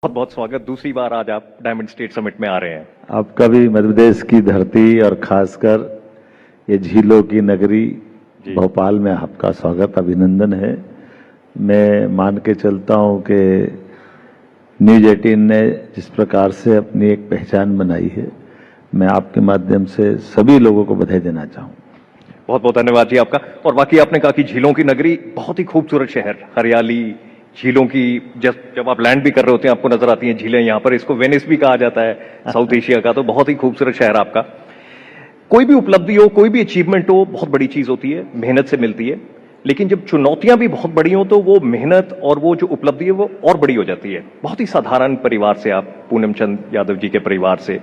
बहुत बहुत स्वागत। दूसरी बार आज आप डायमंड स्टेट समिट में आ रहे हैं। आपका भी मध्य प्रदेश की धरती और खासकर ये झीलों की नगरी भोपाल में आपका स्वागत, अभिनंदन है। मैं मान के चलता हूं कि न्यूज 18 ने जिस प्रकार से अपनी एक पहचान बनाई है, मैं आपके माध्यम से सभी लोगों को बधाई देना चाहूँ। बहुत बहुत धन्यवाद जी आपका। और बाकी आपने कहा कि झीलों की नगरी, बहुत ही खूबसूरत शहर, हरियाली, झीलों की, जब आप लैंड भी कर रहे होते हैं आपको नजर आती हैं झीलें। यहाँ पर इसको वेनिस भी कहा जाता है साउथ एशिया का। तो बहुत ही खूबसूरत शहर आपका। कोई भी उपलब्धि हो, कोई भी अचीवमेंट हो, बहुत बड़ी चीज होती है, मेहनत से मिलती है। लेकिन जब चुनौतियां भी बहुत बड़ी हो तो वो मेहनत और वो जो उपलब्धि है वो और बड़ी हो जाती है। बहुत ही साधारण परिवार से आप, पूनम चंद यादव जी के परिवार से,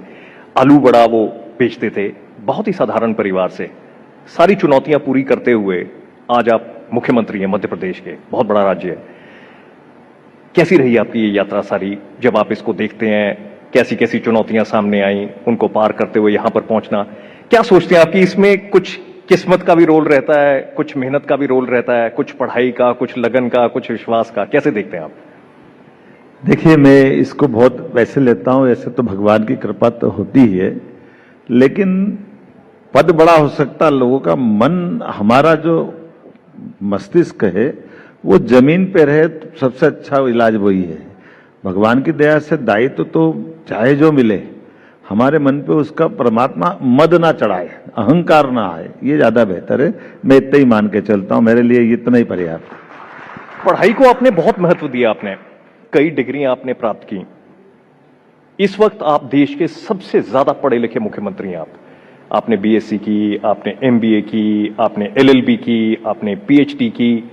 आलू बड़ा वो बेचते थे, बहुत ही साधारण परिवार से सारी चुनौतियां पूरी करते हुए आज आप मुख्यमंत्री हैं मध्य प्रदेश के। बहुत बड़ा राज्य है। कैसी रही आपकी ये यात्रा सारी? जब आप इसको देखते हैं, कैसी कैसी चुनौतियां सामने आई, उनको पार करते हुए यहां पर पहुंचना, क्या सोचते हैं आपकी इसमें कुछ किस्मत का भी रोल रहता है, कुछ मेहनत का भी रोल रहता है, कुछ पढ़ाई का, कुछ लगन का, कुछ विश्वास का? कैसे देखते हैं आप? देखिए, मैं इसको बहुत वैसे लेता हूं, ऐसे तो भगवान की कृपा तो होती ही है, लेकिन पद बड़ा हो सकता, लोगों का मन, हमारा जो मस्तिष्क है वो जमीन पे रहे तो सबसे अच्छा इलाज वही है। भगवान की दया से दायित्व तो चाहे जो मिले, हमारे मन पे उसका परमात्मा मद ना चढ़ाए, अहंकार ना आए, ये ज्यादा बेहतर है। मैं इतना ही मान के चलता हूं, मेरे लिए इतना ही पर्याप्त। पढ़ाई को आपने बहुत महत्व दिया, आपने कई डिग्रियां आपने प्राप्त की। इस वक्त आप देश के सबसे ज्यादा पढ़े लिखे मुख्यमंत्री हैं। आपने बीएससी की, आपने एमबीए की, आपने एलएलबी की, आपने पीएचडी की,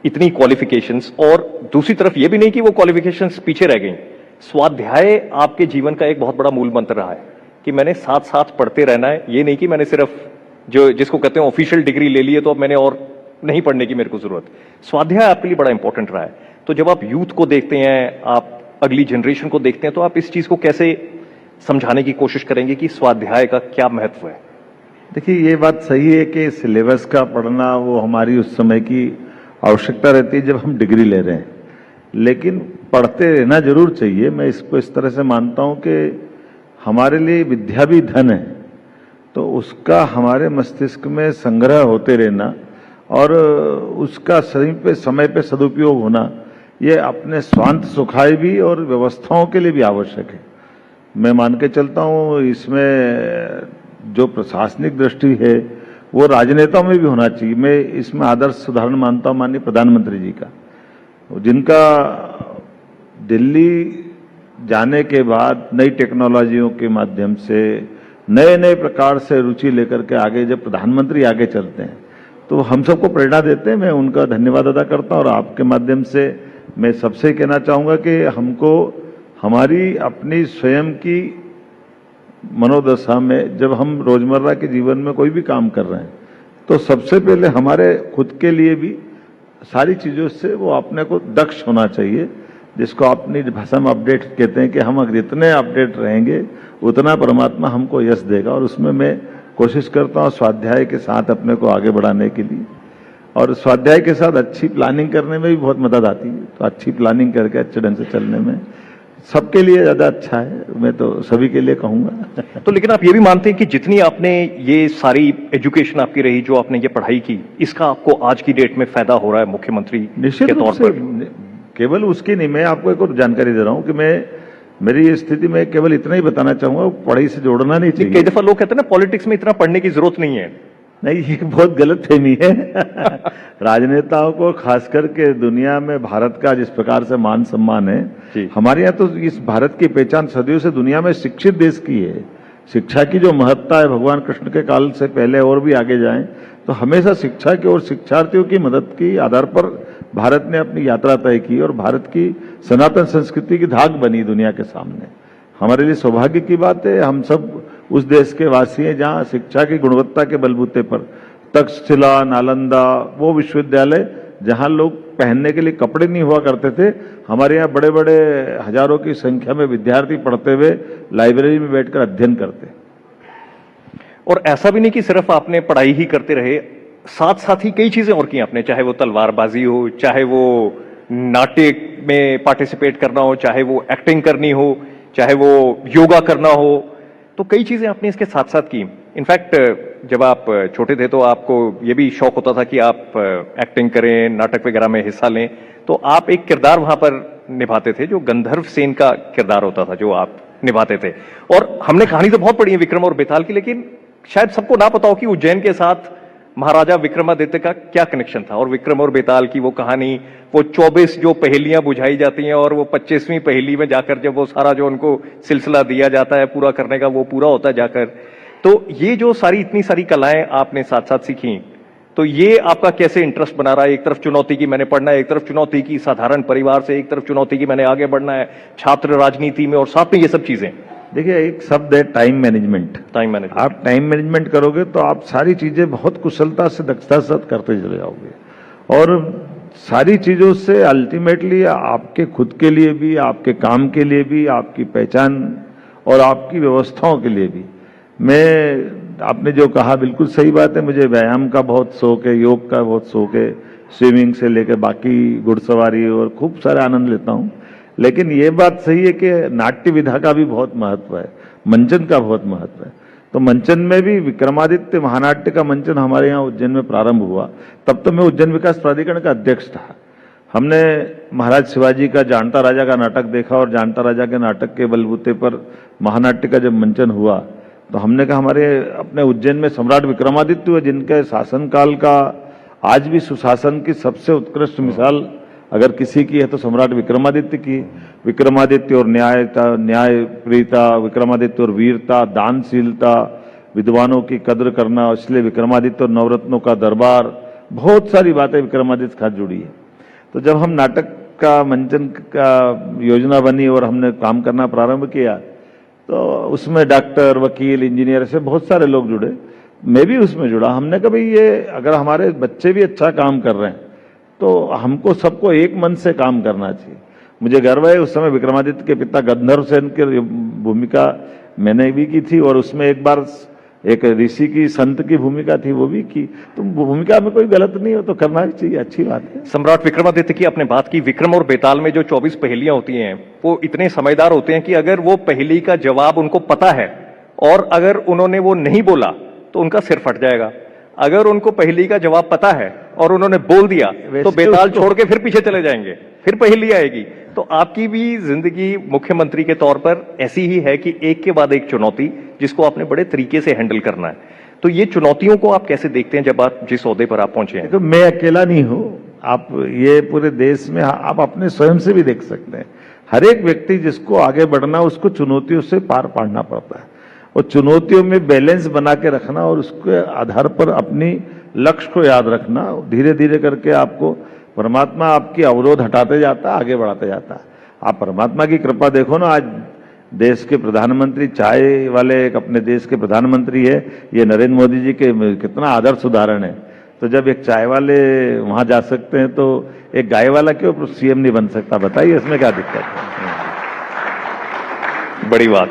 इतनी क्वालिफिकेशंस। और दूसरी तरफ यह भी नहीं कि वो क्वालिफिकेशंस पीछे रह गई। स्वाध्याय आपके जीवन का एक बहुत बड़ा मूल मंत्र रहा है कि मैंने साथ साथ पढ़ते रहना है। ये नहीं कि मैंने सिर्फ जो जिसको कहते हैं ऑफिशियल डिग्री ले ली है तो अब मैंने और नहीं पढ़ने की मेरे को जरूरत। स्वाध्याय आपके लिए बड़ा इंपॉर्टेंट रहा है। तो जब आप यूथ को देखते हैं, आप अगली जनरेशन को देखते हैं, तो आप इस चीज को कैसे समझाने की कोशिश करेंगे कि स्वाध्याय का क्या महत्व है? देखिए, ये बात सही है कि सिलेबस का पढ़ना वो हमारी उस समय की आवश्यकता रहती है जब हम डिग्री ले रहे हैं, लेकिन पढ़ते रहना जरूर चाहिए। मैं इसको इस तरह से मानता हूं कि हमारे लिए विद्या भी धन है, तो उसका हमारे मस्तिष्क में संग्रह होते रहना और उसका समय पे सदुपयोग होना, ये अपने स्वांत सुखाय भी और व्यवस्थाओं के लिए भी आवश्यक है। मैं मान के चलता हूं इसमें जो प्रशासनिक दृष्टि है वो राजनेताओं में भी होना चाहिए। मैं इसमें आदर्श उदाहरण मानता हूं माननीय प्रधानमंत्री जी का, जिनका दिल्ली जाने के बाद नई टेक्नोलॉजियों के माध्यम से नए नए प्रकार से रुचि लेकर के आगे जब प्रधानमंत्री आगे चलते हैं तो हम सबको प्रेरणा देते हैं। मैं उनका धन्यवाद अदा करता हूं और आपके माध्यम से मैं सबसे कहना चाहूंगा कि हमको हमारी अपनी स्वयं की मनोदशा में, जब हम रोजमर्रा के जीवन में कोई भी काम कर रहे हैं, तो सबसे पहले हमारे खुद के लिए भी सारी चीजों से वो अपने को दक्ष होना चाहिए, जिसको अपनी भाषा में अपडेट कहते हैं कि हम अगर इतने अपडेट रहेंगे उतना परमात्मा हमको यश देगा। और उसमें मैं कोशिश करता हूँ स्वाध्याय के साथ अपने को आगे बढ़ाने के लिए, और स्वाध्याय के साथ अच्छी प्लानिंग करने में भी बहुत मदद आती है। तो अच्छी प्लानिंग करके अच्छे ढंग से चलने में सबके लिए ज्यादा अच्छा है, मैं तो सभी के लिए कहूंगा। तो लेकिन आप ये भी मानते हैं कि जितनी आपने ये सारी एजुकेशन आपकी रही, जो आपने ये पढ़ाई की, इसका आपको आज की डेट में फायदा हो रहा है मुख्यमंत्री के तौर पर? केवल उसकी नहीं, मैं आपको एक और जानकारी दे रहा हूं कि मेरी स्थिति में केवल इतना ही बताना चाहूंगा, पढ़ाई से जोड़ना नहीं चाहिए। कई दफा लोग कहते हैं ना पॉलिटिक्स में इतना पढ़ने की जरूरत नहीं है। नहीं, ये बहुत गलत फहमी है। राजनेताओं को खास करके दुनिया में भारत का जिस प्रकार से मान सम्मान है, हमारे यहाँ तो इस भारत की पहचान सदियों से दुनिया में शिक्षित देश की है। शिक्षा की जो महत्ता है, भगवान कृष्ण के काल से पहले और भी आगे जाएं तो हमेशा शिक्षा की और शिक्षार्थियों की मदद की आधार पर भारत ने अपनी यात्रा तय की और भारत की सनातन संस्कृति की धाक बनी दुनिया के सामने। हमारे लिए सौभाग्य की बात है, हम सब उस देश के वासी हैं जहां शिक्षा की गुणवत्ता के बलबूते पर तक्षशिला, नालंदा, वो विश्वविद्यालय जहां लोग पहनने के लिए कपड़े नहीं हुआ करते थे, हमारे यहाँ बड़े बड़े हजारों की संख्या में विद्यार्थी पढ़ते हुए लाइब्रेरी में बैठकर अध्ययन करते। और ऐसा भी नहीं कि सिर्फ आपने पढ़ाई ही करते रहे, साथ साथ ही कई चीजें और की आपने, चाहे वो तलवारबाजी हो, चाहे वो नाट्य में पार्टिसिपेट करना हो, चाहे वो एक्टिंग करनी हो, चाहे वो योगा करना हो, तो कई चीजें आपने इसके साथ साथ की। इनफैक्ट जब आप छोटे थे तो आपको ये भी शौक होता था कि आप एक्टिंग करें, नाटक वगैरह में हिस्सा लें, तो आप एक किरदार वहां पर निभाते थे जो गंधर्व सेन का किरदार होता था जो आप निभाते थे। और हमने कहानी तो बहुत पढ़ी है विक्रम और बेताल की, लेकिन शायद सबको ना पता हो कि उज्जैन के साथ महाराजा विक्रमादित्य का क्या कनेक्शन था। और विक्रम और बेताल की वो कहानी, वो 24 जो पहेलियां बुझाई जाती हैं और वो 25वीं पहेली में जाकर जब वो सारा जो उनको सिलसिला दिया जाता है पूरा करने का, वो पूरा होता है जाकर। तो ये जो सारी इतनी सारी कलाएं आपने साथ साथ सीखी, तो ये आपका कैसे इंटरेस्ट बना रहा है? एक तरफ चुनौती की मैंने पढ़ना है, एक तरफ चुनौती की साधारण परिवार से, एक तरफ चुनौती की मैंने आगे बढ़ना है छात्र राजनीति में, और साथ में ये सब चीजें। देखिए, एक शब्द है टाइम मैनेजमेंट। टाइम मैनेजमेंट, आप टाइम मैनेजमेंट करोगे तो आप सारी चीजें बहुत कुशलता से, दक्षता से करते चले जाओगे, और सारी चीजों से अल्टीमेटली आपके खुद के लिए भी, आपके काम के लिए भी, आपकी पहचान और आपकी व्यवस्थाओं के लिए भी। आपने जो कहा बिल्कुल सही बात है। मुझे व्यायाम का बहुत शौक है, योग का बहुत शौक है, स्विमिंग से लेकर बाकी घुड़सवारी और खूब सारे आनंद लेता हूं। लेकिन ये बात सही है कि नाट्य विधा का भी बहुत महत्व है, मंचन का बहुत महत्व है। तो मंचन में भी विक्रमादित्य महानाट्य का मंचन हमारे यहाँ उज्जैन में प्रारंभ हुआ। तब तो मैं उज्जैन विकास प्राधिकरण का अध्यक्ष था। हमने महाराज शिवाजी का जानता राजा का नाटक देखा, और जानता राजा के नाटक के बलबूते पर महानाट्य का जब मंचन हुआ तो हमने कहा हमारे अपने उज्जैन में सम्राट विक्रमादित्य हुए, जिनके शासनकाल का आज भी सुशासन की सबसे उत्कृष्ट मिसाल अगर किसी की है तो सम्राट विक्रमादित्य की। विक्रमादित्य और न्याय प्रियता, विक्रमादित्य और वीरता, दानशीलता, विद्वानों की कद्र करना, इसलिए विक्रमादित्य और नवरत्नों का दरबार, बहुत सारी बातें विक्रमादित्य के साथ जुड़ी है। तो जब हम नाटक का मंचन का योजना बनी और हमने काम करना प्रारंभ किया तो उसमें डॉक्टर, वकील, इंजीनियर से बहुत सारे लोग जुड़े, मैं भी उसमें जुड़ा। हमने कहा भाई ये अगर हमारे बच्चे भी अच्छा काम कर रहे हैं तो हमको सबको एक मन से काम करना चाहिए। मुझे गर्व है उस समय विक्रमादित्य के पिता गंधर्व सेन की भूमिका मैंने भी की थी, और उसमें एक बार एक ऋषि की, संत की भूमिका थी, वो भी की। तो भूमिका में कोई गलत नहीं हो तो करना भी चाहिए, अच्छी बात है। सम्राट विक्रमादित्य की आपने बात की। विक्रम और बेताल में जो 24 पहेलियां होती हैं वो इतने समझदार होते हैं कि अगर वो पहेली का जवाब उनको पता है और अगर उन्होंने वो नहीं बोला तो उनका सिर फट जाएगा। अगर उनको पहेली का जवाब पता है और उन्होंने बोल दिया तो बेताल छोड़ के फिर पीछे चले जाएंगे, फिर पहेली आएगी। तो आपकी भी जिंदगी मुख्यमंत्री के तौर पर ऐसी ही है कि एक के बाद एक चुनौती, जिसको आपने बड़े तरीके से हैंडल करना है। तो ये चुनौतियों को आप कैसे देखते हैं जब आप जिस ओहदे पर आप पहुंचे हैं? तो मैं अकेला नहीं हूं, आप ये पूरे देश में आप अपने स्वयं से भी देख सकते हैं। हर एक व्यक्ति जिसको आगे बढ़ना, उसको चुनौतियों से पार पाड़ना पड़ता है, और चुनौतियों में बैलेंस बना के रखना और उसके आधार पर अपनी लक्ष्य को याद रखना। धीरे धीरे करके आपको परमात्मा आपकी अवरोध हटाते जाता है, आगे बढ़ाते जाता है। आप परमात्मा की कृपा देखो ना, आज देश के प्रधानमंत्री, चाय वाले एक अपने देश के प्रधानमंत्री है, ये नरेंद्र मोदी जी के कितना आदर्श उदाहरण है। तो जब एक चाय वाले वहां जा सकते हैं तो एक गाय वाला क्यों सीएम नहीं बन सकता? बताइए इसमें क्या दिक्कत है? बड़ी बात।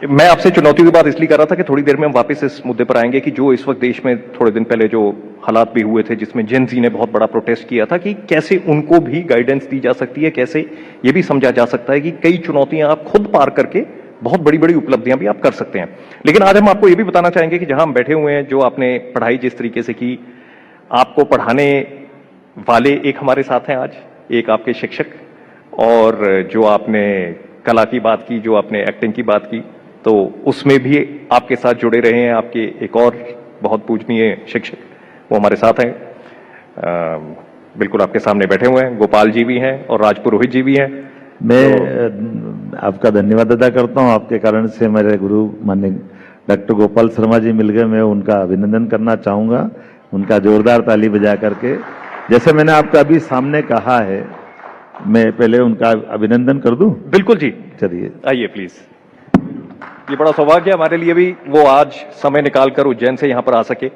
मैं आपसे चुनौतियों की बात इसलिए कर रहा था कि थोड़ी देर में हम वापस इस मुद्दे पर आएंगे कि जो इस वक्त देश में थोड़े दिन पहले जो हालात भी हुए थे जिसमें जेन जी ने बहुत बड़ा प्रोटेस्ट किया था, कि कैसे उनको भी गाइडेंस दी जा सकती है, कैसे ये भी समझा जा सकता है कि कई चुनौतियां आप खुद पार करके बहुत बड़ी बड़ी उपलब्धियां भी आप कर सकते हैं। लेकिन आज हम आपको ये भी बताना चाहेंगे कि जहां हम बैठे हुए हैं, जो आपने पढ़ाई जिस तरीके से की, आपको पढ़ाने वाले एक हमारे साथ हैं आज, एक आपके शिक्षक, और जो आपने कला की बात की, जो आपने एक्टिंग की बात की, तो उसमें भी आपके साथ जुड़े रहे हैं आपके एक और बहुत पूजनीय शिक्षक, वो हमारे साथ हैं, बिल्कुल आपके सामने बैठे हुए हैं। गोपाल जी भी हैं और राज पुरोहित जी भी हैं। मैं आपका धन्यवाद अदा करता हूं। आपके कारण से मेरे गुरु माननीय डॉक्टर गोपाल शर्मा जी मिल गए। मैं उनका अभिनंदन करना चाहूंगा, उनका जोरदार ताली बजा करके। जैसे मैंने आपका अभी सामने कहा है, मैं पहले उनका अभिनंदन कर दूं? बिल्कुल जी, चलिए आइए प्लीज। ये बड़ा सौभाग्य हमारे लिए भी वो आज समय निकालकर उज्जैन से यहां पर आ सके।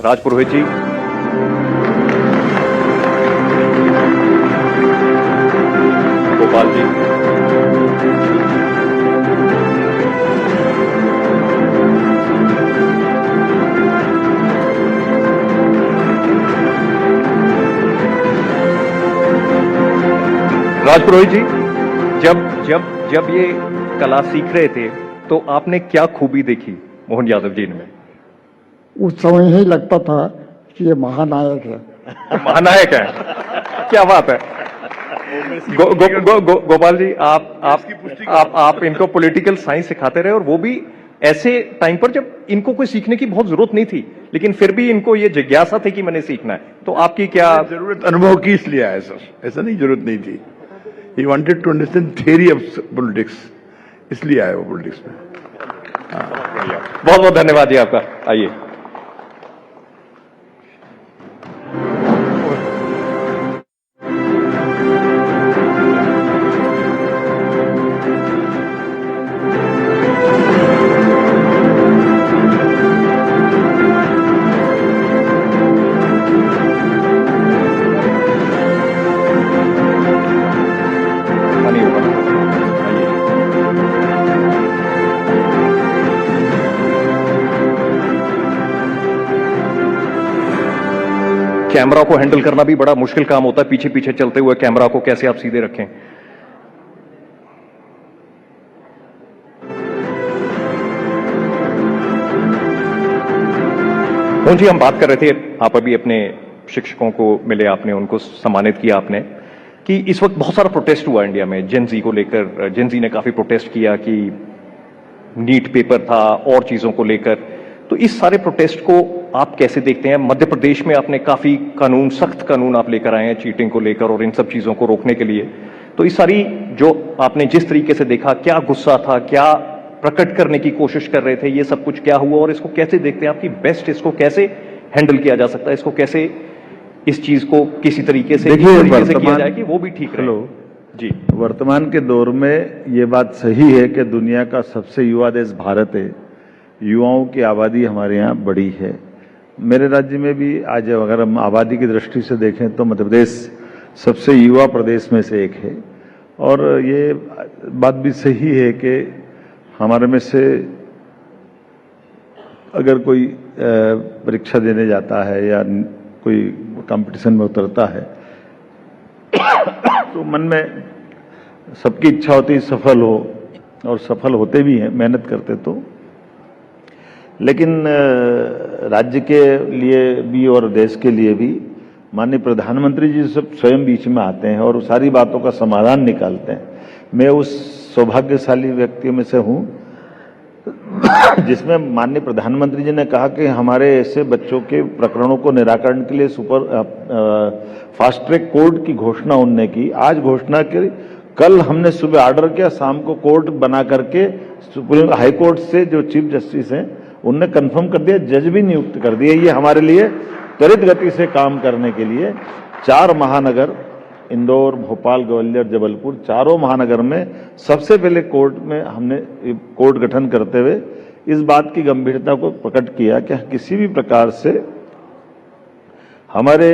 राज पुरोहित जी, गोपाल जी, राजपुरोहित जी, जब जब जब ये कला सीख रहे थे तो आपने क्या खूबी देखी मोहन यादव जी इनमें? उस समय ही लगता था कि ये महानायक है। महानायक है, क्या बात है। गोपाल जी, आप इनको पॉलिटिकल साइंस सिखाते रहे और वो भी ऐसे टाइम पर जब इनको कोई सीखने की बहुत जरूरत नहीं थी, लेकिन फिर भी इनको ये जिज्ञासा थी कि मैंने सीखना है। तो आपकी क्या जरूरत अनुभव की इसलिए आया सर, ऐसा नहीं जरूरत नहीं थी। He wanted to understand theory of politics, इसलिए आया वो पॉलिटिक्स में। बहुत बहुत धन्यवाद जी आपका। आइए। नहीं होगा। आइए। कैमरा को हैंडल करना भी बड़ा मुश्किल काम होता है, पीछे पीछे चलते हुए कैमरा को कैसे आप सीधे रखें। मोहन जी, हम बात कर रहे थे, आप अभी अपने शिक्षकों को मिले, आपने उनको सम्मानित किया आपने, कि इस वक्त बहुत सारा प्रोटेस्ट हुआ इंडिया में जेनजी को लेकर। जेनजी ने काफी प्रोटेस्ट किया कि नीट पेपर था और चीजों को लेकर। तो इस सारे प्रोटेस्ट को आप कैसे देखते हैं? मध्य प्रदेश में आपने काफी कानून, सख्त कानून आप लेकर आए हैं चीटिंग को लेकर और इन सब चीजों को रोकने के लिए। तो इस सारी जो आपने जिस तरीके से देखा, क्या गुस्सा था, क्या प्रकट करने की कोशिश कर रहे थे, ये सब कुछ क्या हुआ और इसको कैसे देखते हैं? आपकी बेस्ट इसको कैसे हैंडल किया जा सकता है? इसको कैसे, इस चीज को किसी तरीके से किया जाए कि वो भी ठीक रहे? हेलो जी। वर्तमान के दौर में ये बात सही है कि दुनिया का सबसे युवा देश भारत है। युवाओं की आबादी हमारे यहाँ बड़ी है। मेरे राज्य में भी आज अगर हम आबादी की दृष्टि से देखें तो मध्य प्रदेश सबसे युवा प्रदेश में से एक है। और ये बात भी सही है कि हमारे में से अगर कोई परीक्षा देने जाता है या कोई कंपटीशन में उतरता है तो मन में सबकी इच्छा होती है सफल हो, और सफल होते भी हैं मेहनत करते तो। लेकिन राज्य के लिए भी और देश के लिए भी माननीय प्रधानमंत्री जी सब स्वयं बीच में आते हैं और सारी बातों का समाधान निकालते हैं। मैं उस सौभाग्यशाली व्यक्तियों में से हूं जिसमें माननीय प्रधानमंत्री जी ने कहा कि हमारे ऐसे बच्चों के प्रकरणों को निराकरण के लिए फास्ट ट्रैक कोर्ट की घोषणा उनने की। आज घोषणा की, कल हमने सुबह ऑर्डर किया, शाम को कोर्ट बना करके सुप्रीम हाई कोर्ट से जो चीफ जस्टिस हैं उनने कंफर्म कर दिया, जज भी नियुक्त कर दिए। ये हमारे लिए त्वरित गति से काम करने के लिए 4 महानगर, इंदौर, भोपाल, ग्वालियर, जबलपुर, चारों महानगर में सबसे पहले कोर्ट में हमने कोर्ट गठन करते हुए इस बात की गंभीरता को प्रकट किया कि किसी भी प्रकार से हमारे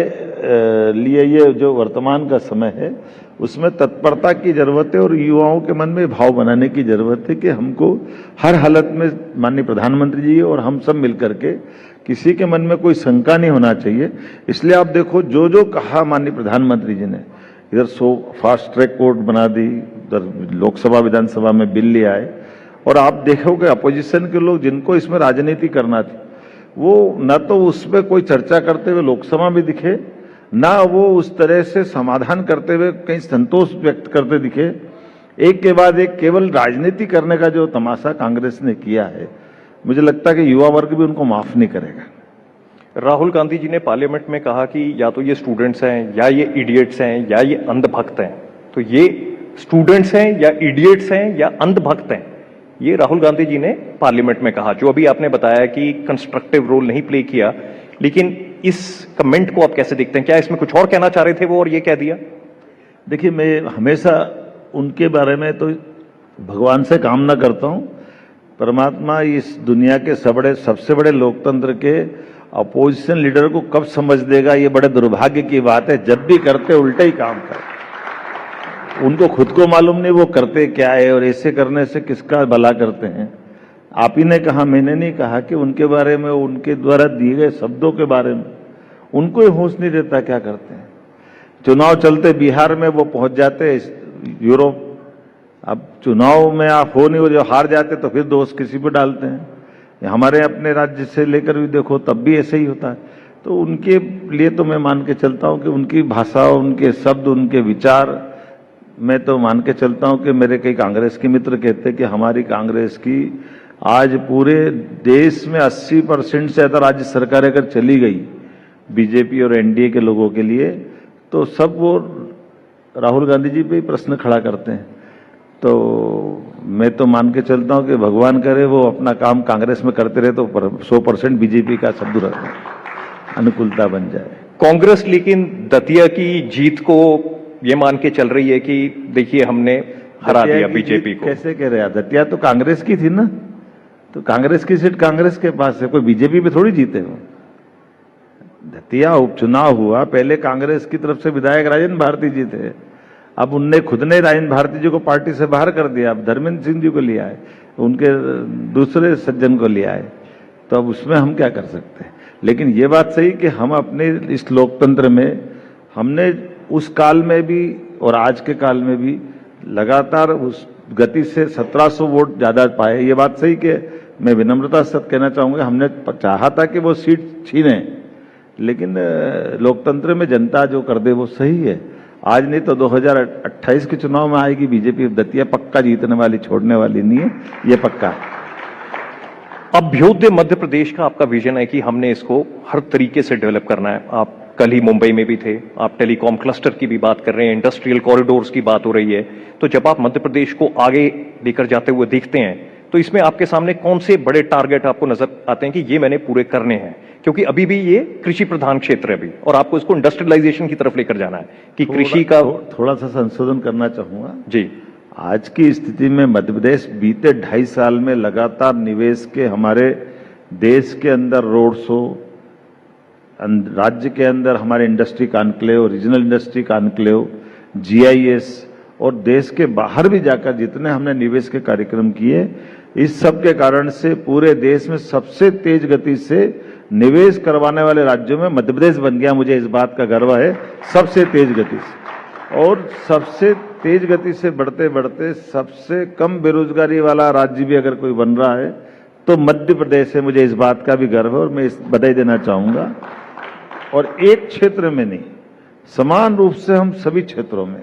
लिए ये जो वर्तमान का समय है उसमें तत्परता की जरूरत है और युवाओं के मन में भाव बनाने की जरूरत है कि हमको हर हालत में माननीय प्रधानमंत्री जी और हम सब मिलकर के किसी के मन में कोई शंका नहीं होना चाहिए। इसलिए आप देखो जो जो कहा माननीय प्रधानमंत्री जी ने, इधर फास्ट ट्रैक कोर्ट बना दी, उधर लोकसभा विधानसभा में बिल ले आए, और आप देखोगे अपोजिशन के लोग जिनको इसमें राजनीति करना थी वो न तो उसमें कोई चर्चा करते हुए लोकसभा में दिखे, ना वो उस तरह से समाधान करते हुए कहीं संतोष व्यक्त करते दिखे। एक के बाद एक केवल राजनीति करने का जो तमाशा कांग्रेस ने किया है, मुझे लगता है कि युवा वर्ग भी उनको माफ नहीं करेगा। राहुल गांधी जी ने पार्लियामेंट में कहा कि या तो ये स्टूडेंट्स हैं या ये इडियट्स हैं या ये अंधभक्त हैं। तो ये स्टूडेंट्स हैं या इडियट्स हैं या अंधभक्त हैं, ये राहुल गांधी जी ने पार्लियामेंट में कहा। जो अभी आपने बताया कि कंस्ट्रक्टिव रोल नहीं प्ले किया, लेकिन इस कमेंट को आप कैसे देखते हैं? क्या इसमें कुछ और कहना चाह रहे थे वो और ये कह दिया? देखिए, मैं हमेशा उनके बारे में तो भगवान से कामना करता हूं, परमात्मा इस दुनिया के सबसे बड़े लोकतंत्र के अपोजिशन लीडर को कब समझ देगा, ये बड़े दुर्भाग्य की बात है। जब भी करते उल्टे ही काम करते, उनको खुद को मालूम नहीं वो करते क्या है और ऐसे करने से किसका भला करते हैं। आप ही ने कहा, मैंने नहीं कहा कि उनके बारे में, उनके द्वारा दिए गए शब्दों के बारे में उनको ही होश नहीं रहता क्या करते हैं। चुनाव चलते बिहार में वो पहुंच जाते यूरोप। अब चुनाव में आप हो नहीं, हो जो हार जाते तो फिर दोष किसी पे डालते हैं। हमारे अपने राज्य से लेकर भी देखो तब भी ऐसे ही होता है। तो उनके लिए तो मैं मान के चलता हूं कि उनकी भाषा, उनके शब्द, उनके विचार, मैं तो मान के चलता हूं कि मेरे कई कांग्रेस के मित्र कहते हैं कि हमारी कांग्रेस की आज पूरे देश में 80% से ज्यादा राज्य सरकार अगर चली गई बीजेपी और एनडीए के लोगों के लिए, तो सब वो राहुल गांधी जी पे ही प्रश्न खड़ा करते हैं। तो मैं तो मान के चलता हूं कि भगवान करे वो अपना काम कांग्रेस में करते रहे तो 100% बीजेपी का शब्द अनुकूलता बन जाए। कांग्रेस लेकिन दतिया की जीत को ये मान के चल रही है कि देखिए हमने हरा दिया बीजेपी को। कैसे कह रहे हैं? दतिया तो कांग्रेस की थी ना, तो कांग्रेस की सीट कांग्रेस के पास है, कोई बीजेपी पे थोड़ी जीते हो। दतिया उपचुनाव हुआ, पहले कांग्रेस की तरफ से विधायक राजेंद्र भारती जी थे, अब उनने खुद ने राजेंद्र भारती जी को पार्टी से बाहर कर दिया, अब धर्मेंद्र सिंह जी को लिया है, उनके दूसरे सज्जन को लिया है, तो अब उसमें हम क्या कर सकते हैं। लेकिन ये बात सही कि हम अपने इस लोकतंत्र में हमने उस काल में भी और आज के काल में भी लगातार उस गति से 1700 वोट ज्यादा पाए। ये बात सही कि मैं विनम्रता से कहना चाहूंगा, हमने चाहा था कि वो सीट छीने, लेकिन लोकतंत्र में जनता जो कर दे वो सही है। आज नहीं तो 2028 के चुनाव में आएगी बीजेपी, दतिया पक्का जीतने वाली, छोड़ने वाली नहीं है, ये पक्का है। अभ्युदय मध्य प्रदेश का आपका विजन है कि हमने इसको हर तरीके से डेवलप करना है। आप कल ही मुंबई में भी थे, आप टेलीकॉम क्लस्टर की भी बात कर रहे हैं, इंडस्ट्रियल कॉरिडोर्स की बात हो रही है। तो जब आप मध्य प्रदेश को आगे लेकर जाते हुए देखते हैं, तो इसमें आपके सामने कौन से बड़े टारगेट आपको नजर आते हैं कि ये मैंने पूरे करने हैं? क्योंकि अभी भी ये कृषि प्रधान क्षेत्र है अभी, और आपको इसको इंडस्ट्रियलाइजेशन की तरफ लेकर जाना है कि कृषि का थोड़ा सा संशोधन करना चाहूंगा जी। आज की स्थिति में मध्य प्रदेश बीते 2.5 साल में लगातार निवेश के हमारे देश के अंदर रोड शो, राज्य के अंदर हमारे industry conclave, regional industry conclave, GIS और देश के बाहर भी जाकर जितने हमने निवेश के कार्यक्रम किए, इस सब के कारण से पूरे देश में सबसे तेज गति से निवेश करवाने वाले राज्यों में मध्य प्रदेश बन गया। मुझे इस बात का गर्व है, सबसे तेज गति से। और सबसे तेज गति से बढ़ते बढ़ते सबसे कम बेरोजगारी वाला राज्य भी अगर कोई बन रहा है तो मध्य प्रदेश है। मुझे इस बात का भी गर्व है और मैं इस बधाई देना चाहूंगा। और एक क्षेत्र में नहीं, समान रूप से हम सभी क्षेत्रों में,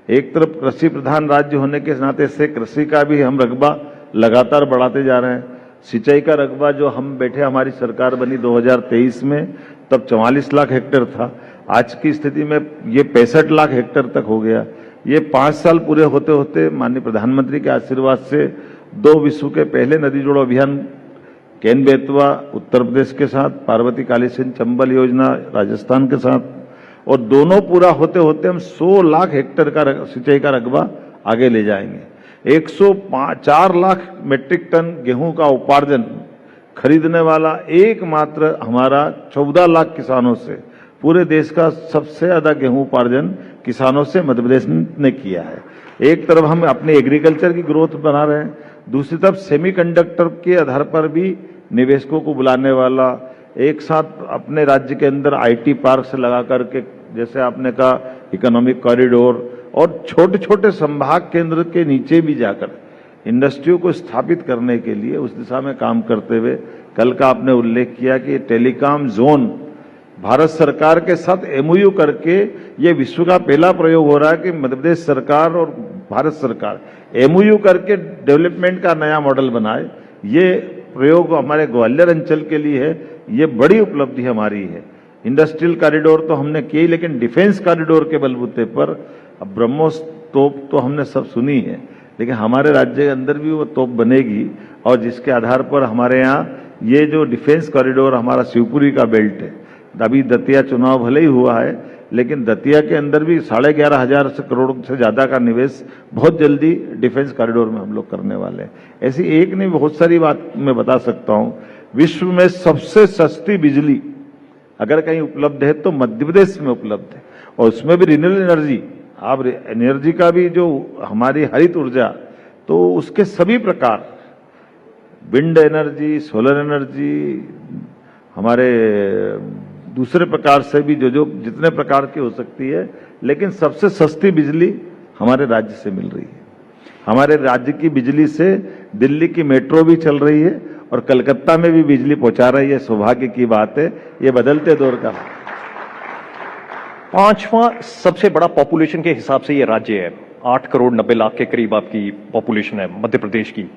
एक तरफ कृषि प्रधान राज्य होने के नाते से कृषि का भी हम रकबा लगातार बढ़ाते जा रहे हैं। सिंचाई का रकबा जो हम बैठे, हमारी सरकार बनी 2023 में, तब 44 लाख हेक्टेयर था, आज की स्थिति में ये 65 लाख हेक्टेयर तक हो गया। ये 5 साल पूरे होते होते माननीय प्रधानमंत्री के आशीर्वाद से 2 विश्व के पहले नदी जोड़ो अभियान केन बेतवा उत्तर प्रदेश के साथ, पार्वती कालीसिंध चंबल योजना राजस्थान के साथ, और दोनों पूरा होते होते हम 100 लाख हेक्टेयर का सिंचाई का रकबा आगे ले जाएंगे। 104 लाख मीट्रिक टन गेहूं का उपार्जन खरीदने वाला एकमात्र हमारा 14 लाख किसानों से, पूरे देश का सबसे ज्यादा गेहूं उपार्जन किसानों से मध्य प्रदेश ने किया है। एक तरफ हम अपने एग्रीकल्चर की ग्रोथ बना रहे हैं, दूसरी तरफ सेमीकंडक्टर के आधार पर भी निवेशकों को बुलाने वाला, एक साथ अपने राज्य के अंदर आईटी पार्क से लगा करके, जैसे आपने कहा इकोनॉमिक कॉरिडोर, और छोटे छोटे संभाग केंद्र के नीचे भी जाकर इंडस्ट्रियों को स्थापित करने के लिए उस दिशा में काम करते हुए, कल का आपने उल्लेख किया कि टेलीकॉम जोन भारत सरकार के साथ एमओयू करके ये विश्व का पहला प्रयोग हो रहा है कि मध्य प्रदेश सरकार और भारत सरकार एमओयू करके डेवलपमेंट का नया मॉडल बनाए। ये प्रयोग हमारे ग्वालियर अंचल के लिए है, ये बड़ी उपलब्धि हमारी है। इंडस्ट्रियल कॉरिडोर तो हमने किए, लेकिन डिफेंस कॉरिडोर के बलबूते पर अब ब्रह्मोस तोप तो हमने सब सुनी है, लेकिन हमारे राज्य के अंदर भी वो तोप बनेगी, और जिसके आधार पर हमारे यहाँ ये जो डिफेंस कॉरिडोर हमारा शिवपुरी का बेल्ट है, अभी दतिया चुनाव भले ही हुआ है, लेकिन दतिया के अंदर भी 11,500 करोड़ से ज्यादा का निवेश बहुत जल्दी डिफेंस कॉरिडोर में हम लोग करने वाले हैं। ऐसी एक नहीं, बहुत सारी बात मैं बता सकता हूं। विश्व में सबसे सस्ती बिजली अगर कहीं उपलब्ध है तो मध्य प्रदेश में उपलब्ध है, और उसमें भी रिन्यूएबल एनर्जी। आप एनर्जी का भी जो हमारी हरित ऊर्जा, तो उसके सभी प्रकार, विंड एनर्जी, सोलर एनर्जी, हमारे दूसरे प्रकार से भी जो जितने प्रकार की हो सकती है, लेकिन सबसे सस्ती बिजली हमारे राज्य से मिल रही है। हमारे राज्य की बिजली से दिल्ली की मेट्रो भी चल रही है और कलकत्ता में भी बिजली पहुंचा रही है। सौभाग्य की बात है, ये बदलते दौर का। पांचवां सबसे बड़ा पॉपुलेशन के हिसाब से ये राज्य है, 8 करोड़ 90 लाख के करीब आपकी पॉपुलेशन है मध्य प्रदेश की।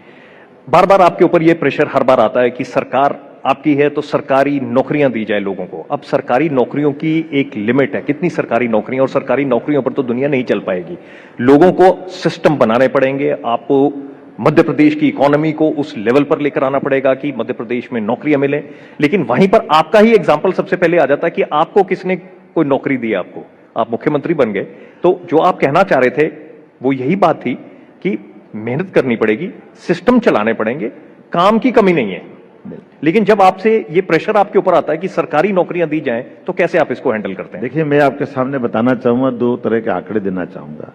बार बार आपके ऊपर ये प्रेशर हर बार आता है कि सरकार आपकी है तो सरकारी नौकरियां दी जाए लोगों को। अब सरकारी नौकरियों की एक लिमिट है, कितनी सरकारी नौकरियां, और सरकारी नौकरियों पर तो दुनिया नहीं चल पाएगी। लोगों को सिस्टम बनाने पड़ेंगे, आपको मध्य प्रदेश की इकोनॉमी को उस लेवल पर लेकर आना पड़ेगा कि मध्य प्रदेश में नौकरियां मिले। लेकिन वहीं पर आपका ही एग्जाम्पल सबसे पहले आ जाता है कि आपको किसने कोई नौकरी दी, आपको आप मुख्यमंत्री बन गए। तो जो आप कहना चाह रहे थे वो यही बात थी कि मेहनत करनी पड़ेगी, सिस्टम चलाने पड़ेंगे, काम की कमी नहीं है। लेकिन जब आपसे ये प्रेशर आपके ऊपर आता है कि सरकारी नौकरियां दी जाएं, तो कैसे आप इसको हैंडल करते हैं? देखिए, मैं आपके सामने बताना चाहूंगा, 2 तरह के आंकड़े देना चाहूंगा।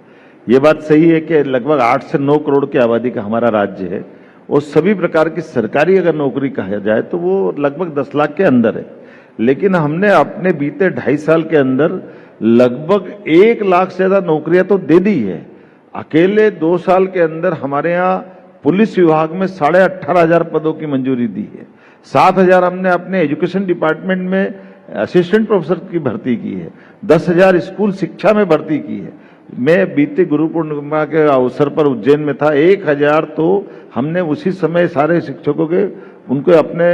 ये बात सही है कि लगभग 8 से 9 करोड़ की आबादी का हमारा राज्य है और सभी प्रकार की सरकारी अगर नौकरी कहा जाए तो वो लगभग 10 लाख के अंदर है। लेकिन हमने अपने बीते 2.5 साल के अंदर लगभग 1 लाख से ज्यादा नौकरियां तो दे दी है। अकेले 2 साल के अंदर हमारे यहाँ पुलिस विभाग में 18,500 पदों की मंजूरी दी है। 7,000 हमने अपने एजुकेशन डिपार्टमेंट में असिस्टेंट प्रोफेसर की भर्ती की है। 10,000 स्कूल शिक्षा में भर्ती की है। मैं बीते गुरु पूर्णिमा के अवसर पर उज्जैन में था, 1,000 तो हमने उसी समय सारे शिक्षकों के उनको अपने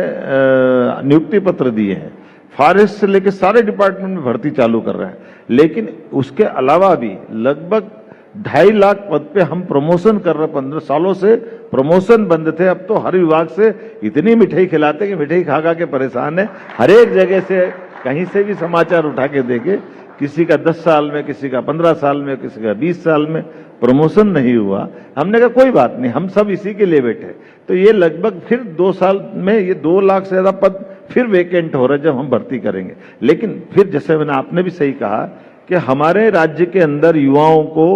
नियुक्ति पत्र दिए हैं। फॉरेस्ट से लेकर सारे डिपार्टमेंट में भर्ती चालू कर रहे हैं। लेकिन उसके अलावा भी लगभग 2.5 लाख पद पे हम प्रमोशन कर रहे हैं। 15 सालों से प्रमोशन बंद थे, अब तो हर विभाग से इतनी मिठाई खिलाते कि मिठाई खा खा के परेशान है। हर एक जगह से कहीं से भी समाचार उठा के देखे, किसी का 10 साल में, किसी का 15 साल में, किसी का 20 साल में प्रमोशन नहीं हुआ। हमने कहा कोई बात नहीं, हम सब इसी के लिए बैठे। तो ये लगभग फिर 2 साल में ये 2 लाख से ज्यादा पद फिर वेकेंट हो रहे जब हम भर्ती करेंगे। लेकिन फिर जैसे मैंने आपने भी सही कहा कि हमारे राज्य के अंदर युवाओं को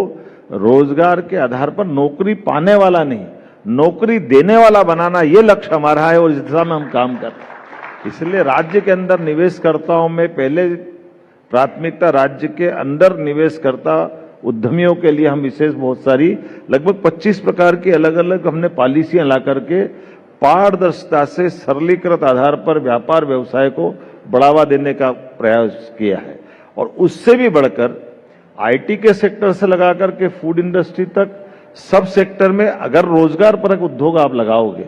रोजगार के आधार पर नौकरी पाने वाला नहीं, नौकरी देने वाला बनाना, ये लक्ष्य हमारा है और इस दिशा में हम काम कर रहे हैं। इसलिए राज्य के अंदर निवेशकर्ताओं में पहले प्राथमिकता राज्य के अंदर निवेशकर्ता उद्यमियों के लिए हम विशेष बहुत सारी लगभग 25 प्रकार की अलग अलग हमने पॉलिसियां ला करके पारदर्शिता से सरलीकृत आधार पर व्यापार व्यवसाय को बढ़ावा देने का प्रयास किया है। और उससे भी बढ़कर आईटी के सेक्टर से लगा करके फूड इंडस्ट्री तक सब सेक्टर में अगर रोजगार परक उद्योग आप लगाओगे,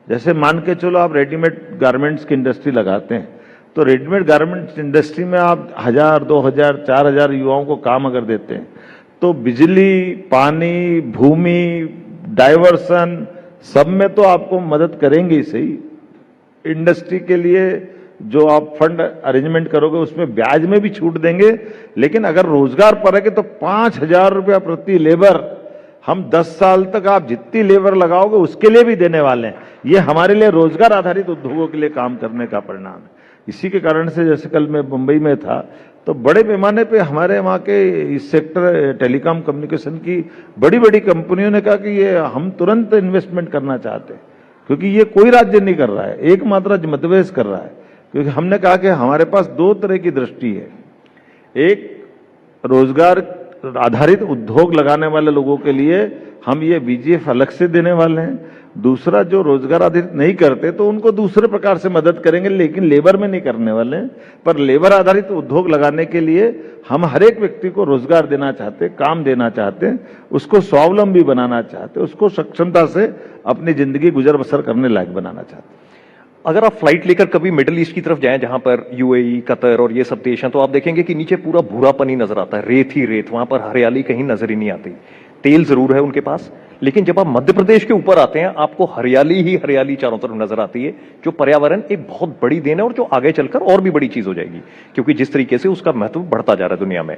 जैसे मान के चलो आप रेडीमेड गारमेंट्स की इंडस्ट्री लगाते हैं, तो रेडीमेड गारमेंट्स इंडस्ट्री में आप 1,000, 2,000, 4,000 युवाओं को काम अगर देते हैं तो बिजली, पानी, भूमि, डाइवर्सन सब में तो आपको मदद करेंगे ही सही। इंडस्ट्री के लिए जो आप फंड अरेंजमेंट करोगे उसमें ब्याज में भी छूट देंगे। लेकिन अगर रोजगार पर है तो 5,000 रुपया प्रति लेबर हम 10 साल तक आप जितनी लेबर लगाओगे उसके लिए भी देने वाले हैं। ये हमारे लिए रोजगार आधारित उद्योगों के लिए काम करने का परिणाम है। इसी के कारण से जैसे कल मैं मुंबई में था तो बड़े पैमाने पे हमारे वहाँ के इस सेक्टर टेलीकॉम कम्युनिकेशन की बड़ी बड़ी कंपनियों ने कहा कि ये हम तुरंत इन्वेस्टमेंट करना चाहते हैं, क्योंकि ये कोई राज्य नहीं कर रहा है, एकमात्र मध्य प्रदेश कर रहा है। क्योंकि हमने कहा कि हमारे पास 2 तरह की दृष्टि है, एक रोजगार आधारित उद्योग लगाने वाले लोगों के लिए हम ये बीजीएफ अलग से देने वाले हैं, दूसरा जो रोजगार आधारित नहीं करते तो उनको दूसरे प्रकार से मदद करेंगे, लेकिन लेबर में नहीं करने वाले हैं। पर लेबर आधारित उद्योग लगाने के लिए हम हर एक व्यक्ति को रोजगार देना चाहते, काम देना चाहते, उसको स्वावलंबी बनाना चाहते, उसको सक्षमता से अपनी जिंदगी गुजर बसर करने लायक बनाना चाहते। अगर आप फ्लाइट लेकर कभी मिडिल ईस्ट की तरफ जाएं, जहां पर यूएई, कतर और ये सब देश हैं, तो आप देखेंगे कि नीचे पूरा भूरापन ही नजर आता है, रेत ही रेत, वहां पर हरियाली कहीं नजर ही नहीं आती। तेल जरूर है उनके पास, लेकिन जब आप मध्य प्रदेश के ऊपर आते हैं आपको हरियाली ही हरियाली चारों तरफ नजर आती है, जो पर्यावरण एक बहुत बड़ी देन है और जो आगे चलकर और भी बड़ी चीज हो जाएगी, क्योंकि जिस तरीके से उसका महत्व बढ़ता जा रहा है दुनिया में।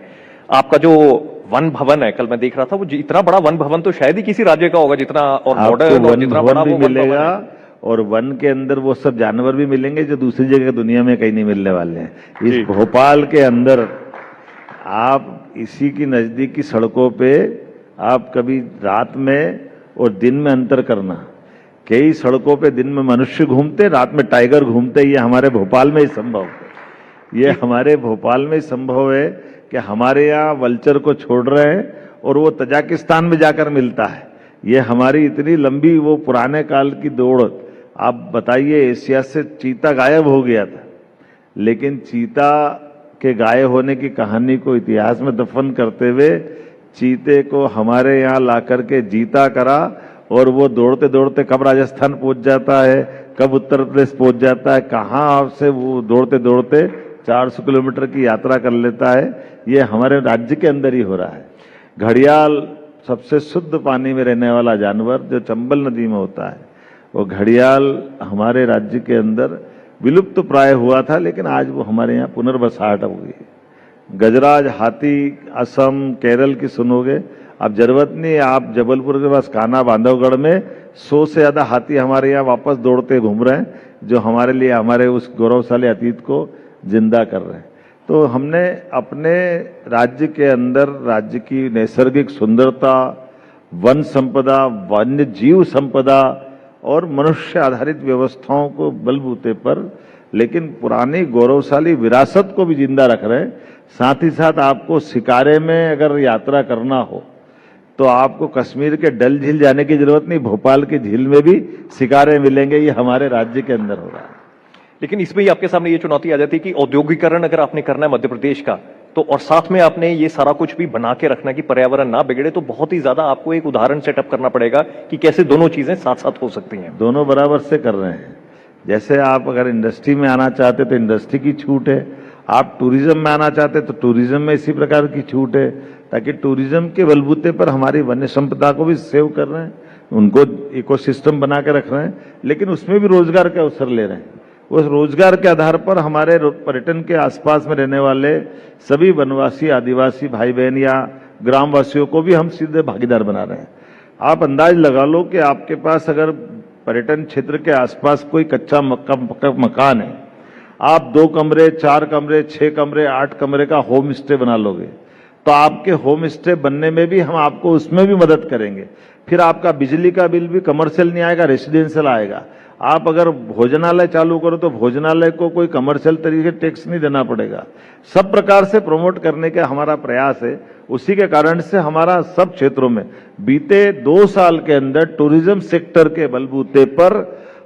आपका जो वन भवन है, कल मैं देख रहा था, वो इतना बड़ा वन भवन तो शायद ही किसी राज्य का होगा जितना, और मॉडर्न और जितना बड़ा वो मिलेगा। और वन के अंदर वो सब जानवर भी मिलेंगे जो दूसरी जगह दुनिया में कहीं नहीं मिलने वाले हैं। इस भोपाल के अंदर आप इसी की नजदीक की सड़कों पे आप कभी रात में और दिन में अंतर करना, कई सड़कों पे दिन में मनुष्य घूमते, रात में टाइगर घूमते, ये हमारे भोपाल में ही संभव है। ये हमारे भोपाल में ही संभव है कि हमारे यहाँ वल्चर को छोड़ रहे हैं और वो तजाकिस्तान में जाकर मिलता है। ये हमारी इतनी लंबी वो पुराने काल की दौड़, आप बताइए, एशिया से चीता गायब हो गया था, लेकिन चीता के गायब होने की कहानी को इतिहास में दफन करते हुए चीते को हमारे यहाँ ला करके जीता करा, और वो दौड़ते दौड़ते कब राजस्थान पहुंच जाता है, कब उत्तर प्रदेश पहुंच जाता है, कहाँ से वो दौड़ते दौड़ते 400 किलोमीटर की यात्रा कर लेता है। ये हमारे राज्य के अंदर ही हो रहा है। घड़ियाल सबसे शुद्ध पानी में रहने वाला जानवर जो चंबल नदी में होता है, वो घड़ियाल हमारे राज्य के अंदर विलुप्त प्राय हुआ था, लेकिन आज वो हमारे यहाँ पुनर्बसाहट हो गई है। गजराज हाथी असम केरल की सुनोगे, अब जरूरत नहीं, आप जबलपुर के पास कान्हा बांधवगढ़ में 100 से ज्यादा हाथी हमारे यहाँ वापस दौड़ते घूम रहे हैं, जो हमारे लिए हमारे उस गौरवशाली अतीत को जिंदा कर रहे हैं। तो हमने अपने राज्य के अंदर राज्य की नैसर्गिक सुंदरता, वन संपदा, वन्य जीव संपदा और मनुष्य आधारित व्यवस्थाओं को बलबूते पर, लेकिन पुरानी गौरवशाली विरासत को भी जिंदा रख रहे हैं। साथ ही साथ आपको शिकारे में अगर यात्रा करना हो तो आपको कश्मीर के डल झील जाने की जरूरत नहीं, भोपाल की झील में भी शिकारे मिलेंगे। ये हमारे राज्य के अंदर हो रहा है। लेकिन इसमें ही आपके सामने ये चुनौती आ जाती है कि औद्योगिकरण अगर आपने करना है मध्य प्रदेश का, तो और साथ में आपने ये सारा कुछ भी बना के रखना कि पर्यावरण ना बिगड़े, तो बहुत ही ज्यादा आपको एक उदाहरण सेटअप करना पड़ेगा कि कैसे दोनों चीजें साथ साथ हो सकती हैं। दोनों बराबर से कर रहे हैं। जैसे आप अगर इंडस्ट्री में आना चाहते तो इंडस्ट्री की छूट है, आप टूरिज्म में आना चाहते तो टूरिज्म में इसी प्रकार की छूट है, ताकि टूरिज्म के बलबूते पर हमारी वन्य संपदा को भी सेव कर रहे हैं, उनको इकोसिस्टम बना के रख रहे हैं, लेकिन उसमें भी रोजगार के अवसर ले रहे हैं। उस रोजगार के आधार पर हमारे पर्यटन के आसपास में रहने वाले सभी वनवासी, आदिवासी भाई बहन या ग्रामवासियों को भी हम सीधे भागीदार बना रहे हैं। आप अंदाज लगा लो कि आपके पास अगर पर्यटन क्षेत्र के आसपास कोई कच्चा मकान है, आप 2 कमरे, 4 कमरे, 6 कमरे, 8 कमरे का होम स्टे बना लोगे, तो आपके होम स्टे बनने में भी हम आपको उसमें भी मदद करेंगे। फिर आपका बिजली का बिल भी कमर्शियल नहीं आएगा, रेसिडेंशियल आएगा। आप अगर भोजनालय चालू करो तो भोजनालय को कोई कमर्शियल तरीके से टैक्स नहीं देना पड़ेगा। सब प्रकार से प्रमोट करने का हमारा प्रयास है। उसी के कारण से हमारा सब क्षेत्रों में बीते 2 साल के अंदर टूरिज्म सेक्टर के बलबूते पर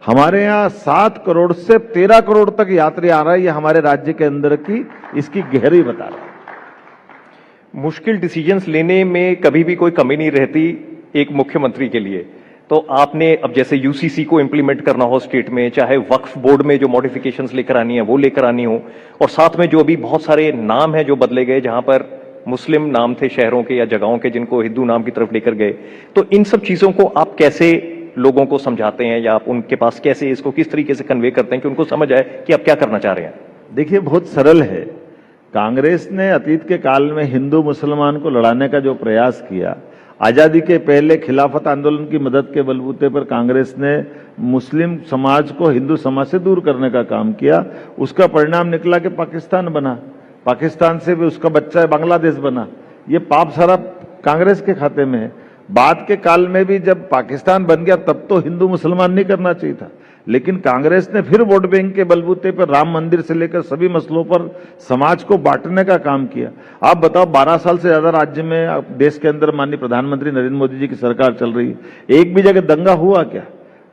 हमारे यहाँ 7 करोड़ से 13 करोड़ तक यात्री आ रहा है। ये हमारे राज्य के अंदर की इसकी गहराई बता रहा है। मुश्किल डिसीजंस लेने में कभी भी कोई कमी नहीं रहती एक मुख्यमंत्री के लिए। तो आपने अब जैसे यूसीसी को इंप्लीमेंट करना हो स्टेट में, चाहे वक्फ बोर्ड में जो मॉडिफिकेशंस लेकर आनी है वो लेकर आनी हो, और साथ में जो अभी बहुत सारे नाम हैं जो बदले गए, जहां पर मुस्लिम नाम थे शहरों के या जगहों के जिनको हिंदू नाम की तरफ लेकर गए, तो इन सब चीजों को आप कैसे लोगों को समझाते हैं, या आप उनके पास कैसे इसको किस तरीके से कन्वे करते हैं कि उनको समझ आए कि आप क्या करना चाह रहे हैं? देखिए, बहुत सरल है। कांग्रेस ने अतीत के काल में हिंदू मुसलमान को लड़ाने का जो प्रयास किया, आजादी के पहले खिलाफत आंदोलन की मदद के बलबूते पर कांग्रेस ने मुस्लिम समाज को हिंदू समाज से दूर करने का काम किया। उसका परिणाम निकला कि पाकिस्तान बना, पाकिस्तान से भी उसका बच्चा बांग्लादेश बना। ये पाप सारा कांग्रेस के खाते में है। बाद के काल में भी जब पाकिस्तान बन गया तब तो हिंदू मुसलमान नहीं करना चाहिए था, लेकिन कांग्रेस ने फिर वोट बैंक के बलबूते पर राम मंदिर से लेकर सभी मसलों पर समाज को बांटने का काम किया। आप बताओ, 12 साल से ज्यादा राज्य में देश के अंदर माननीय प्रधानमंत्री नरेंद्र मोदी जी की सरकार चल रही है, एक भी जगह दंगा हुआ क्या?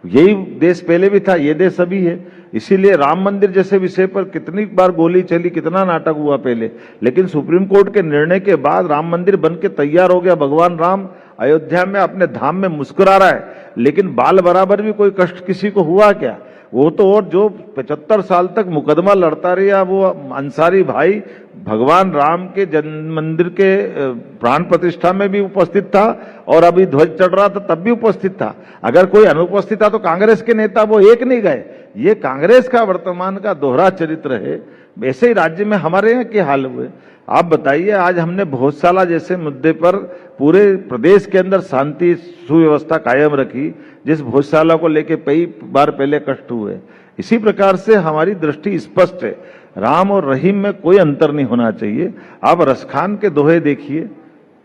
यही देश पहले भी था, ये देश अभी है। इसीलिए राम मंदिर जैसे विषय पर कितनी बार गोली चली, कितना नाटक हुआ पहले, लेकिन सुप्रीम कोर्ट के निर्णय के बाद राम मंदिर बन के तैयार हो गया। भगवान राम अयोध्या में अपने धाम में मुस्कुरा रहा है, लेकिन बाल बराबर भी कोई कष्ट किसी को हुआ क्या? वो तो और जो 75 साल तक मुकदमा लड़ता रहा, वो अंसारी भाई भगवान राम के जन्म मंदिर के प्राण प्रतिष्ठा में भी उपस्थित था, और अभी ध्वज चढ़ रहा था तब भी उपस्थित था। अगर कोई अनुपस्थित था तो कांग्रेस के नेता वो एक नहीं गए। ये कांग्रेस का वर्तमान का दोहरा चरित्र है। ऐसे ही राज्य में हमारे यहाँ के हाल हुए। आप बताइए, आज हमने भोजशाला जैसे मुद्दे पर पूरे प्रदेश के अंदर शांति सुव्यवस्था कायम रखी, जिस भोजशाला को लेके कई बार पहले कष्ट हुए। इसी प्रकार से हमारी दृष्टि स्पष्ट है, राम और रहीम में कोई अंतर नहीं होना चाहिए। आप रसखान के दोहे देखिए,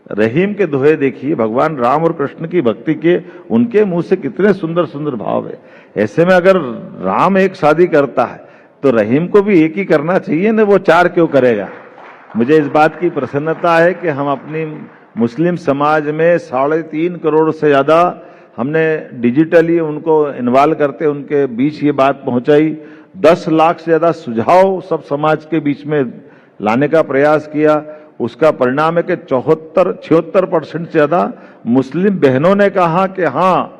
रहीम के दोहे देखिए, भगवान राम और कृष्ण की भक्ति के उनके मुंह से कितने सुंदर सुंदर भाव है। ऐसे में अगर राम एक शादी करता है तो रहीम को भी एक ही करना चाहिए ना, वो 4 क्यों करेगा? मुझे इस बात की प्रसन्नता है कि हम अपनी मुस्लिम समाज में 3.5 करोड़ से ज्यादा हमने डिजिटली उनको इन्वॉल्व करते उनके बीच ये बात पहुंचाई। 10 लाख से ज्यादा सुझाव सब समाज के बीच में लाने का प्रयास किया। उसका परिणाम है कि 76% से ज्यादा मुस्लिम बहनों ने कहा कि हाँ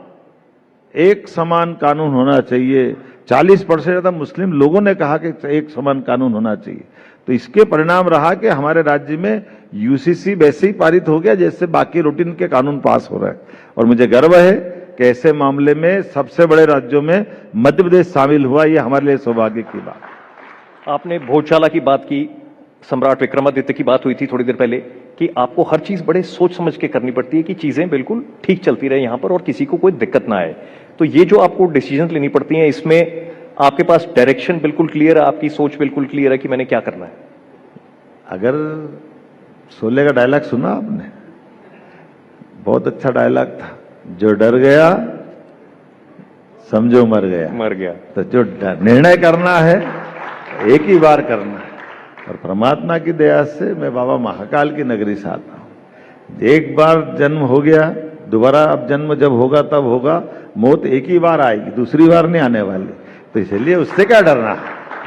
एक समान कानून होना चाहिए। 40% से ज्यादा मुस्लिम लोगों ने कहा कि एक समान कानून होना चाहिए। तो इसके परिणाम रहा कि हमारे राज्य में यूसीसी वैसे ही पारित हो गया जैसे बाकी रूटीन के कानून पास हो रहे हैं। और मुझे गर्व है कि ऐसे मामले में सबसे बड़े राज्यों में मध्य प्रदेश शामिल हुआ। ये हमारे लिए सौभाग्य की बात। आपने भोजशाला की बात की, सम्राट विक्रमादित्य की बात हुई थी थोड़ी देर पहले कि आपको हर चीज बड़े सोच समझ के करनी पड़ती है कि चीजें बिल्कुल ठीक चलती रहे यहां पर और किसी को कोई दिक्कत ना आए। तो ये जो आपको डिसीजन लेनी पड़ती हैं, इसमें आपके पास डायरेक्शन बिल्कुल क्लियर है, आपकी सोच बिल्कुल क्लियर है कि मैंने क्या करना है। अगर शोले का डायलॉग सुना आपने, बहुत अच्छा डायलॉग था, जो डर गया समझो मर गया। मर गया। तो जो निर्णय करना है एक ही बार करना है। और परमात्मा की दया से मैं बाबा महाकाल की नगरी से आता हूं। एक बार जन्म हो गया, दोबारा अब जन्म जब होगा तब होगा। मौत एक ही बार आएगी, दूसरी बार नहीं आने वाली। तो इसलिए उससे क्या डरना,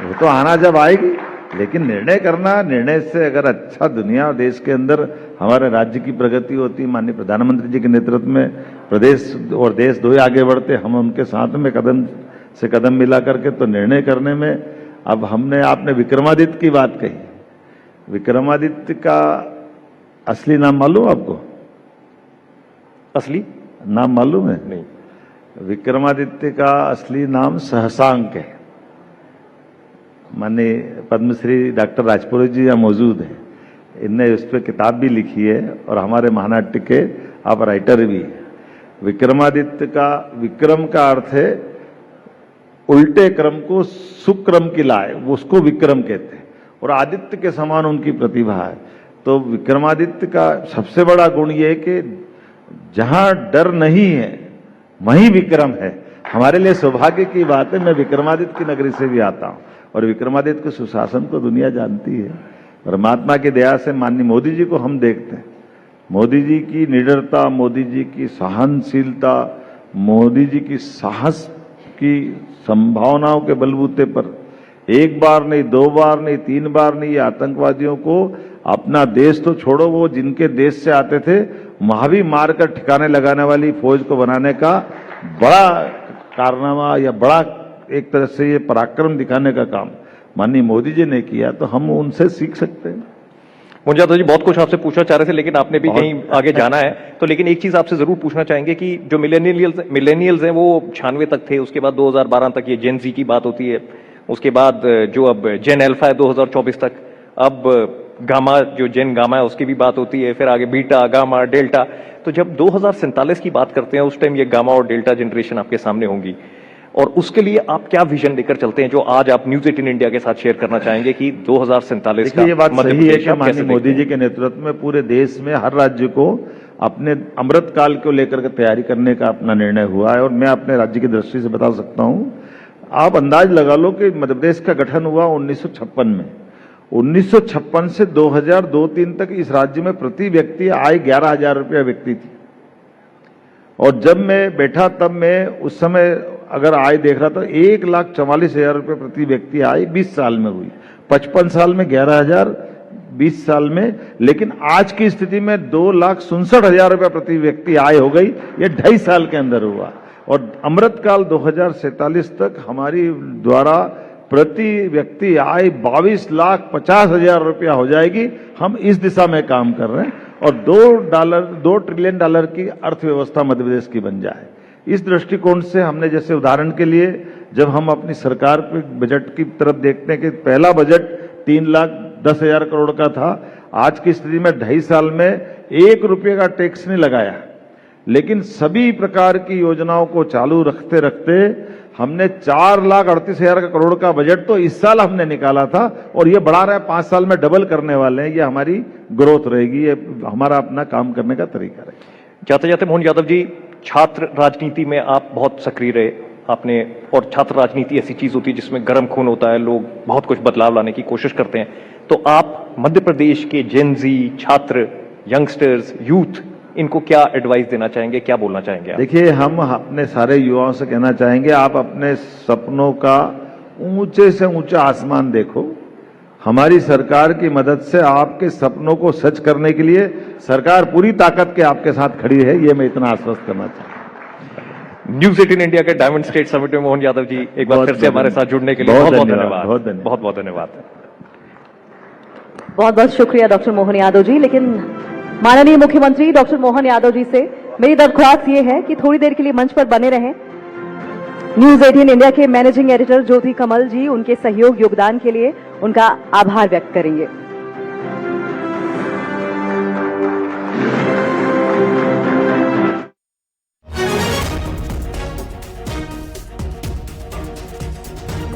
वो तो आना जब आएगी। लेकिन निर्णय करना, निर्णय से अगर अच्छा दुनिया और देश के अंदर हमारे राज्य की प्रगति होती, माननीय प्रधानमंत्री जी के नेतृत्व में प्रदेश और देश दो ही आगे बढ़ते, हम उनके साथ में कदम से कदम मिला करके, तो निर्णय करने में अब आपने विक्रमादित्य की बात कही। विक्रमादित्य का असली नाम मालूम आपको? असली नाम मालूम है? नहीं। विक्रमादित्य का असली नाम सहसांक है। माननीय पद्मश्री डॉक्टर राजपुरोहित जी यहाँ मौजूद हैं, इनने उस पर किताब भी लिखी है और हमारे महानाट्य के आप राइटर भी हैं। विक्रमादित्य का विक्रम का अर्थ है उल्टे क्रम को सुक्रम की लाए, उसको विक्रम कहते हैं। और आदित्य के समान उनकी प्रतिभा है। तो विक्रमादित्य का सबसे बड़ा गुण यह है कि जहां डर नहीं है वहीं विक्रम है। हमारे लिए सौभाग्य की बात है, मैं विक्रमादित्य की नगरी से भी आता हूं और विक्रमादित्य के सुशासन को दुनिया जानती है। परमात्मा की दया से माननीय मोदी जी को हम देखते हैं। मोदी जी की निडरता, मोदी जी की सहनशीलता, मोदी जी की साहस की संभावनाओं के बलबूते पर एक बार नहीं, 2 बार नहीं, 3 बार नहीं, ये आतंकवादियों को अपना देश तो छोड़ो, वो जिनके देश से आते थे वहां भी मारकर ठिकाने लगाने वाली फौज को बनाने का बड़ा कारनामा या बड़ा एक तरह से ये पराक्रम दिखाने का काम माननीय मोदी जी ने किया। तो हम उनसे सीख सकते हैं। मोहन यादव जी, बहुत कुछ आपसे पूछना चाह रहे थे लेकिन आपने भी कहीं आगे जाना है, तो लेकिन एक चीज आपसे जरूर पूछना चाहेंगे कि जो मिलेनियल्स हैं वो 96 तक थे, उसके बाद 2012 तक ये जेन जी की बात होती है, उसके बाद जो अब जेन अल्फा है 2024 तक, अब गामा जो जेन गामा है उसकी भी बात होती है, फिर आगे बीटा, गामा, डेल्टा। तो जब 2047 की बात करते हैं उस टाइम ये गामा और डेल्टा जनरेशन आपके सामने होंगी, और उसके लिए आप क्या विजन लेकर चलते हैं जो आज आप न्यूज 18 इंडिया के साथ शेयर करना चाहेंगे कि 2047 का ये बात मध्य सही है प्रदेश कि आप कैसे माननीय मोदी जी के नेतृत्व में पूरे देश में हर राज्य को अपने अमृत काल को लेकर के तैयारी करने का अपना निर्णय हुआ है। और मैं अपने राज्य की दृष्टि से बता सकता हूं, आप अंदाज लगा लो कि मध्य प्रदेश का गठन हुआ 1956 में। 1956 से 2002-03 तक इस राज्य में प्रति व्यक्ति आय 11,000 रुपया व्यक्ति थी। और जब मैं बैठा तब मैं उस समय अगर आय देख रहा था 1,44,000 रुपये प्रति व्यक्ति आय 20 साल में हुई। 55 साल में 11,000, 20 साल में। लेकिन आज की स्थिति में 2,67,000 रुपये प्रति व्यक्ति आय हो गई। ये 2.5 साल के अंदर हुआ। और अमृतकाल 2047 तक हमारी द्वारा प्रति व्यक्ति आय 22,50,000 रुपया हो जाएगी। हम इस दिशा में काम कर रहे हैं और $2 ट्रिलियन की अर्थव्यवस्था मध्य प्रदेश की बन जाए। इस दृष्टिकोण से हमने, जैसे उदाहरण के लिए जब हम अपनी सरकार के बजट की तरफ देखते हैं कि पहला बजट 3,10,000 करोड़ का था, आज की स्थिति में 2.5 साल में 1 रुपये का टैक्स नहीं लगाया। लेकिन सभी प्रकार की योजनाओं को चालू रखते रखते हमने 4,38,000 करोड़ का बजट तो इस साल हमने निकाला था और ये बढ़ा रहा है। 5 साल में डबल करने वाले हैं। ये हमारी ग्रोथ रहेगी, ये हमारा अपना काम करने का तरीका रहेगा। जाते जाते मोहन यादव जी, छात्र राजनीति में आप बहुत सक्रिय रहे आपने, और छात्र राजनीति ऐसी चीज होती है जिसमें गर्म खून होता है, लोग बहुत कुछ बदलाव लाने की कोशिश करते हैं। तो आप मध्य प्रदेश के जेन जी छात्र यंगस्टर्स, यूथ, इनको क्या एडवाइस देना चाहेंगे, क्या बोलना चाहेंगे आप? देखिए, हम अपने सारे युवाओं से कहना चाहेंगे, आप अपने सपनों का ऊंचे से ऊंचा आसमान देखो। हमारी सरकार की मदद से आपके सपनों को सच करने के लिए सरकार पूरी ताकत के आपके साथ खड़ी है, ये मैं इतना आश्वस्त करना चाहता हूं। न्यूज 18 इंडिया के डायमंड स्टेट समिट में मोहन यादव जी, एक बार फिर से हमारे साथ जुड़ने के लिए बहुत बहुत धन्यवाद। बहुत बहुत धन्यवाद। बहुत बहुत शुक्रिया डॉक्टर मोहन यादव जी। लेकिन माननीय मुख्यमंत्री डॉक्टर मोहन यादव जी से मेरी दरख्वास्त ये है कि थोड़ी देर के लिए मंच पर बने रहें। न्यूज 18 इंडिया के मैनेजिंग एडिटर ज्योति कमल जी उनके सहयोग योगदान के लिए उनका आभार व्यक्त करेंगे।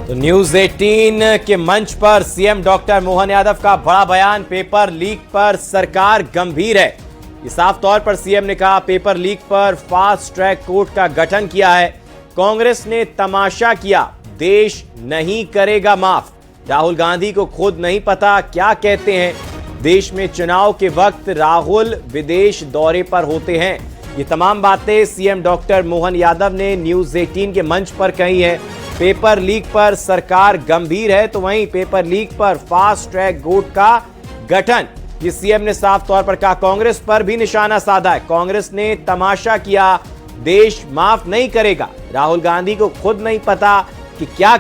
तो न्यूज 18 के मंच पर सीएम डॉक्टर मोहन यादव का बड़ा बयान, पेपर लीक पर सरकार गंभीर है। ये साफ तौर पर सीएम ने कहा, पेपर लीक पर फास्ट ट्रैक कोर्ट का गठन किया है। कांग्रेस ने तमाशा किया, देश नहीं करेगा माफ। राहुल गांधी को खुद नहीं पता क्या कहते हैं। देश में चुनाव के वक्त राहुल विदेश दौरे पर होते हैं। ये तमाम बातें सीएम डॉक्टर मोहन यादव ने न्यूज 18 के मंच पर कही है। पेपर लीक पर सरकार गंभीर है, तो वहीं पेपर लीक पर फास्ट ट्रैक कोर्ट का गठन, ये सीएम ने साफ तौर पर कहा। कांग्रेस पर भी निशाना साधा है। कांग्रेस ने तमाशा किया, देश माफ नहीं करेगा। राहुल गांधी को खुद नहीं पता कि क्या